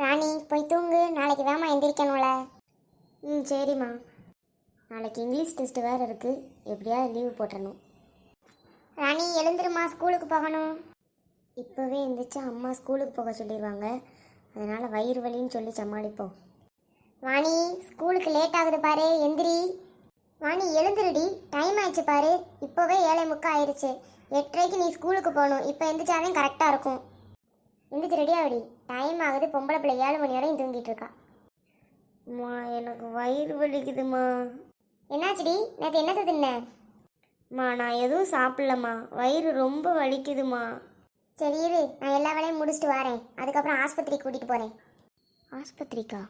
ராணி போய் தூங்கு, நாளைக்கு வேமா எந்திரிக்கணும்ல. சரிம்மா. நாளைக்கு இங்கிலீஷ் டெஸ்ட்டு வேறு இருக்குது, எப்படியாவது லீவு போட்டுறணும். ராணி எழுந்துருமா, ஸ்கூலுக்கு போகணும். இப்போவே எந்திரிச்சா அம்மா ஸ்கூலுக்கு போக சொல்லிடுவாங்க, அதனால் வயிறு வலின்னு சொல்லி சமாளிப்போம். வாணி ஸ்கூலுக்கு லேட் ஆகுது பாரு, எந்திரி. வாணி எழுந்துருடி, டைம் ஆயிடுச்சு பாரு. இப்போவே 7:45 ஆயிடுச்சு. 8:30க்கு நீ ஸ்கூலுக்கு போகணும். இப்போ எந்திரிச்சாதான் கரெக்டாக இருக்கும். எந்திரிச்சு ரெடியாகடி, டைம் ஆகுது. பொம்பளை பிள்ளை 7 மணி வரையும் தூங்கிட்டு இருக்கா. அம்மா எனக்கு வயிறு வலிக்குதுமா. என்னாச்சுடி, நேற்று என்னது தின்ன? நான் எதுவும் சாப்பிடலம்மா, வயிறு ரொம்ப வலிக்குதுமா. சரி இரு, நான் எல்லா வேலையும் முடிச்சுட்டு வரேன், அதுக்கப்புறம் ஆஸ்பத்திரிக்கு கூட்டிகிட்டு போகிறேன். ஆஸ்பத்திரிக்கா?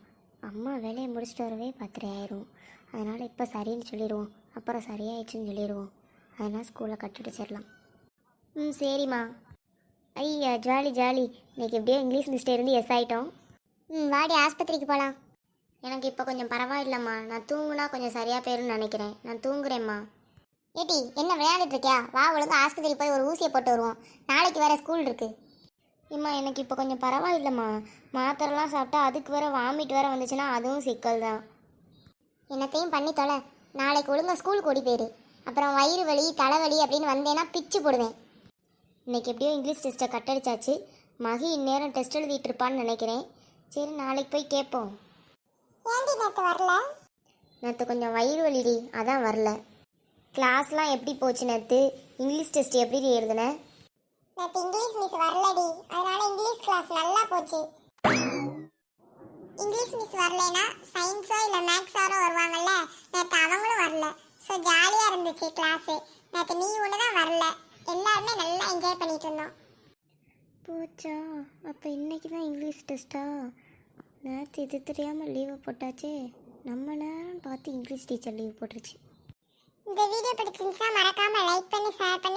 அம்மா வேலையை முடிச்சுட்டு வரவே 10:30 ஆயிரும். அதனால் இப்போ சரின்னு சொல்லிடுவோம், அப்புறம் சரியாயிடுச்சுன்னு சொல்லிடுவோம். அதனால் ஸ்கூலை கட்டிடுச்சிடலாம். சரிம்மா. ஐயா ஜாலி ஜாலி, இன்னைக்கு எப்படியோ இங்கிலீஷ் மிஸ்டே இருந்து எஸ் ஆகிட்டோம். வாடி ஆஸ்பத்திரிக்கு போகலாம். எனக்கு இப்போ கொஞ்சம் பரவாயில்லம்மா, நான் தூங்குனா கொஞ்சம் சரியாக போயிருன்னு நினைக்கிறேன். நான் தூங்குறேம்மா. ஏட்டி என்ன விளையாண்டுட்டு இருக்கியா? வா, ஒழுங்கு ஆஸ்பத்திரி போய் ஒரு ஊசியை போட்டு வருவோம், நாளைக்கு வேறு ஸ்கூல் இருக்குது. இம்மா எனக்கு இப்போ கொஞ்சம் பரவாயில்லைம்மா, மாத்திரைலாம் சாப்பிட்டா அதுக்கு வேறு வாமிட் வேறு வந்துச்சுன்னா அதுவும் சிக்கல் தான். என்னத்தையும் பண்ணி தொலை, நாளைக்கு ஒழுங்காக ஸ்கூலுக்கு ஓடி போயிரு. அப்புறம் வயிறு வலி தலைவலி அப்படின்னு வந்தேன்னா பிச்சு போடுவேன். இன்றைக்கி எப்படியோ இங்கிலீஷ் டெஸ்ட்டை கட்டடிச்சாச்சு. மகி இந்நேரம் டெஸ்ட் எழுதிட்டு இருப்பான்னு நினைக்கிறேன். சரி நாளைக்கு போய் கேட்போம். ஏன்டி நேற்று வரல? நேற்று கொஞ்சம் வயிறு வலிடி, அதான் வரல. கிளாஸ்லாம் எப்படி போச்சு நேற்று? இங்கிலீஷ் டெஸ்ட் எப்படி எழுதுனேன்? நேற்று இங்கிலீஷ் மிஸ் வரலடி, அதனால இங்கிலீஷ் கிளாஸ் நல்லா போச்சு. இங்கிலீஷ் மிஸ் வரலைன்னா சயின்ஸோ இல்லை மேக்ஸாரோ வருவாங்கல்ல, நேற்று அவங்களும் வரல. ஸோ ஜாலியாக இருந்துச்சு கிளாஸு. நேற்று நீ ஒன்று தான் வரல, எல்லாருமே நல்லா என்ஜாய் பண்ணிட்டு இருந்தோம். போச்சா, அப்போ இன்னைக்கு தான் இங்கிலீஷ் டெஸ்ட்டா? நேற்று இது தெரியாமல் லீவை போட்டாச்சே. நம்ம நேரம் பார்த்து இங்கிலீஷ் டீச்சர் லீவ் போட்டுருச்சு. இந்த வீடியோ பிடிச்சிருந்துச்சுன்னா மறக்காமல் லைக் பண்ணி ஷேர் பண்ணி